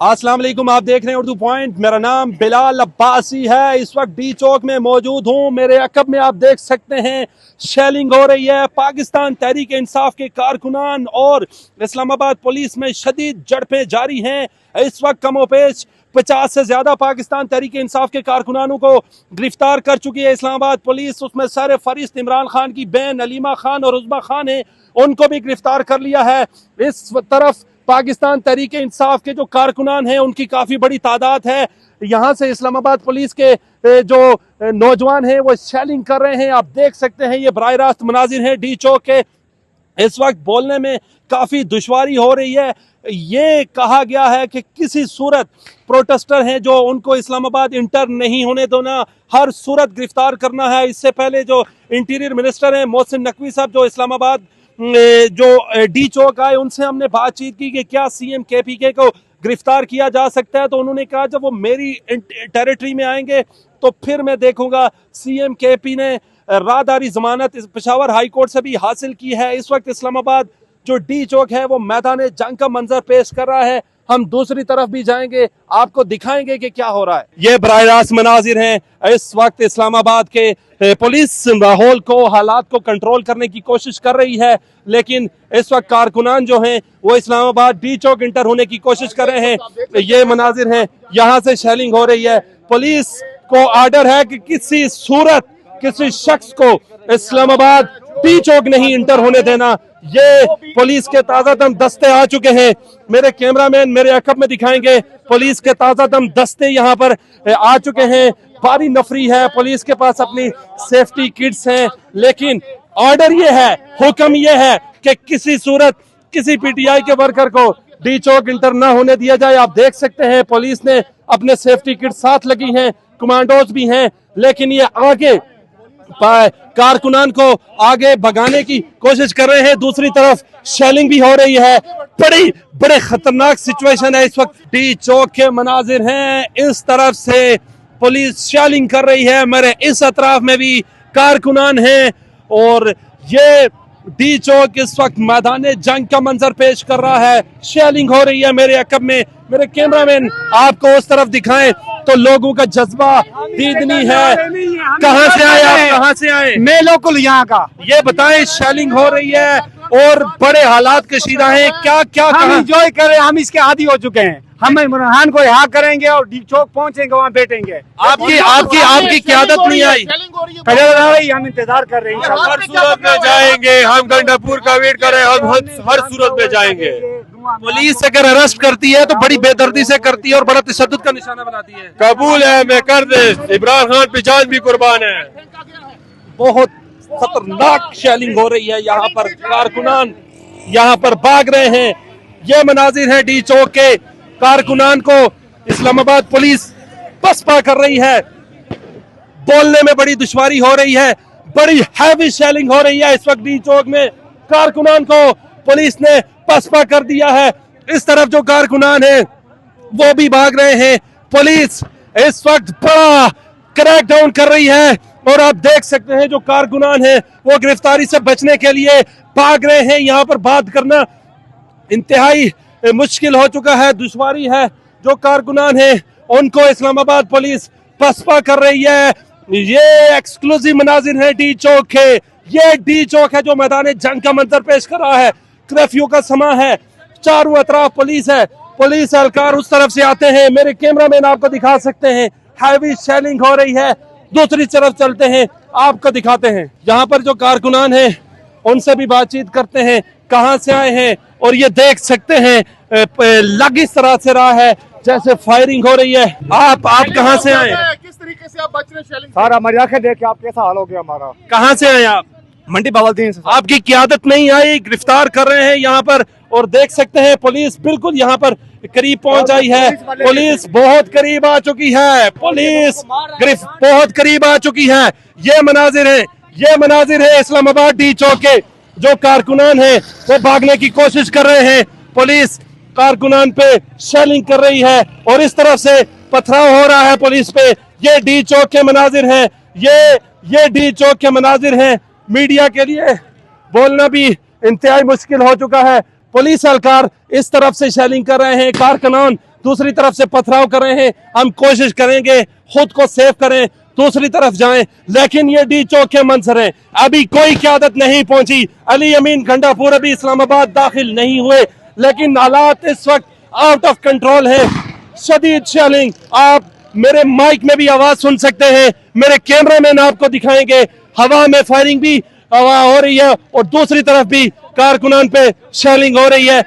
अस्सलाम वालेकुम, आप देख रहे हैं उर्दू पॉइंट। मेरा नाम बिलाल अब्बासी है। इस वक्त डी चौक में मौजूद हूं। मेरे अकब में आप देख सकते हैं शेलिंग हो रही है। पाकिस्तान तहरीक इंसाफ के कारकुनान और इस्लामाबाद पुलिस में शदीद झड़पें जारी हैं। इस वक्त कमोपेश 50 से ज्यादा पाकिस्तान तहरीक इंसाफ के कारकुनानों को गिरफ्तार कर चुकी है इस्लामाबाद पुलिस। उसमें सर फरिस्त इमरान खान की बहन अलीमा खान और उज़मा खान है, उनको भी गिरफ्तार कर लिया है। इस तरफ पाकिस्तान तहरीक इंसाफ के जो कारकुनान हैं उनकी काफ़ी बड़ी तादाद है। यहाँ से इस्लामाबाद पुलिस के जो नौजवान हैं वो शेलिंग कर रहे हैं। आप देख सकते हैं ये बराह रास्त मनाजिर हैं डी चौक के। इस वक्त बोलने में काफ़ी दुश्वारी हो रही है। ये कहा गया है कि किसी सूरत प्रोटेस्टर हैं जो उनको इस्लामाबाद इंटर नहीं होने देना, हर सूरत गिरफ्तार करना है। इससे पहले जो इंटीरियर मिनिस्टर हैं मोहसिन नकवी साहब जो इस्लामाबाद जो डी चौक आए, उनसे हमने बातचीत की कि क्या सीएम केपीके को गिरफ्तार किया जा सकता है, तो उन्होंने कहा जब वो मेरी टेरिटरी में आएंगे तो फिर मैं देखूंगा। सीएम केपी ने राहदारी जमानत पेशावर हाई कोर्ट से भी हासिल की है। इस वक्त इस्लामाबाद जो डी चौक है वो मैदान जंग का मंजर पेश कर रहा है। हम दूसरी तरफ भी जाएंगे, आपको दिखाएंगे कि क्या हो रहा है। ये बराह रास्त मनाजिर हैं। इस वक्त इस्लामाबाद के पुलिस माहौल को, हालात को कंट्रोल करने की कोशिश कर रही है, लेकिन इस वक्त कारकुनान जो हैं वो इस्लामाबाद डी चौक इंटर होने की कोशिश कर रहे हैं। ये मनाजिर हैं, यहाँ से शेलिंग हो रही है। पुलिस को आर्डर है कि किसी सूरत किसी शख्स को इस्लामाबाद डी चौक नहीं इंटर होने देना। ये पुलिस के ताजादम दस्ते आ चुके हैं। मेरे कैमरामैन मेरे अकब में दिखाएंगे, पुलिस के ताजादम दस्ते यहाँ पर आ चुके हैं। भारी नफरी है, पुलिस के पास अपनी सेफ्टी किट्स हैं, लेकिन ऑर्डर ये है, हुक्म ये है कि किसी सूरत किसी पीटीआई के वर्कर को डी चौक इंटर ना होने दिया जाए। आप देख सकते हैं पुलिस ने अपने सेफ्टी किट साथ लगी हैं, कमांडोज भी हैं, लेकिन ये आगे कारकुनान को आगे भगाने की कोशिश कर रहे हैं। दूसरी तरफ शेलिंग भी हो रही है। बड़े खतरनाक सिचुएशन है इस वक्त। डी चौक के मनाजिर हैं, इस तरफ से पुलिस शेलिंग कर रही है, मेरे इस अतराफ में भी कारकुनान हैं और ये डी चौक इस वक्त मैदान जंग का मंजर पेश कर रहा है। शेलिंग हो रही है मेरे अकब में। मेरे कैमरामैन आपको उस तरफ दिखाएं तो लोगों का जज्बा दीदनी है। कहां से आए आप, कहां से आए? मैं लोकल यहाँ का। ये बताएं, शेलिंग हो रही है और बड़े हालात कशीदा हैं, क्या क्या हम इंजॉय करें, हम इसके आदी हो चुके हैं। हम इमरान को यहाँ करेंगे और डी चौक पहुँचेंगे, वहाँ बैठेंगे। आपकी क़यादत नहीं आई? हम इंतजार कर रहे हैं। हर सूरत में जाएंगे, हम गंडापुर का वेट कर रहे हैं, हम हर सूरत में जाएंगे। पुलिस अगर अरेस्ट करती है तो बड़ी बेदर्दी से करती है और बड़ा तशद्दुद का निशाना बनाती है। कबूल है, मैं कर दे। इमरान खान पे जान भी कुर्बान है। बहुत खतरनाक शेलिंग हो रही है यहाँ पर। कारकुनान यहाँ पर भाग रहे हैं। ये मनाजिर है डी चौक के। कारकुनान को इस्लामाबाद पुलिस पसपा कर रही है। बोलने में बड़ी दुश्वारी हो रही है। बड़ी हैवी शेलिंग हो रही है इस वक्त डी चौक में। कारकुनान को पुलिस ने पसपा कर दिया है। इस तरफ जो कारकुनान है वो भी भाग रहे हैं। पुलिस इस वक्त बड़ा क्रैकडाउन कर रही है और आप देख सकते हैं जो कारकुनान है वो गिरफ्तारी से बचने के लिए भाग रहे हैं। यहाँ पर बात करना इंतहाई मुश्किल हो चुका है, दुश्वारी है। जो कारकुनान है उनको इस्लामाबाद पुलिस पसपा कर रही है। ये एक्सक्लूसिव मनाजिर है डी चौक के। ये डी चौक है जो मैदान जंग का मंजर पेश कर रहा है। कर्फ्यू का समय है, चारों अतराफ पुलिस है, पुलिस एहलकार उस तरफ से आते हैं। मेरे कैमरामैन आपको दिखा सकते हैं, हैवी शेलिंग हो रही है। दूसरी तरफ चलते हैं, आपको दिखाते हैं। यहाँ पर जो कारकुनान हैं उनसे भी बातचीत करते हैं, कहाँ से आए हैं। और ये देख सकते हैं लग इस तरह से रहा है जैसे फायरिंग हो रही है। आप कहाँ से आए? किस तरीके से आप बच रहे हैं शेलिंग? सारा हमारी आंखें देख के आप कैसा हाल हो गया हमारा। कहाँ से आए आप? मंडी बावलदीन से। आपकी क़यादत नहीं आई, गिरफ्तार कर रहे हैं यहाँ पर। और देख सकते हैं पुलिस बिल्कुल यहाँ पर करीब पहुंच आई है। पुलिस बहुत करीब आ चुकी है। पुलिस बहुत करीब आ चुकी है। ये मनाजिर है इस्लामाबाद डी चौक के। जो कारकुनान है वो भागने की कोशिश कर रहे हैं। पुलिस कारकुनान पे शेलिंग कर रही है और इस तरफ से पथराव हो रहा है पुलिस पे। ये डी चौक के मनाजिर हैं। ये डी चौक के मनाजिर हैं। मीडिया के लिए बोलना भी इंतहाई मुश्किल हो चुका है। पुलिस एहलकार इस तरफ से शेलिंग कर रहे हैं, कारकुनान दूसरी तरफ से पथराव कर रहे हैं। हम कोशिश करेंगे खुद को सेव करें, दूसरी तरफ जाएं, लेकिन ये डी चौक के मंजर हैं। अभी कोई क़यादत नहीं पहुंची। अली अमीन गंडापुर अभी इस्लामाबाद दाखिल नहीं हुए, लेकिन हालात इस वक्त आउट ऑफ कंट्रोल है। शदीद शेलिंग, आप मेरे माइक में भी आवाज सुन सकते हैं, मेरे कैमरामैन आपको दिखाएंगे। हवा में फायरिंग भी हवा हो रही है और दूसरी तरफ भी कारकुनान पे शेलिंग हो रही है।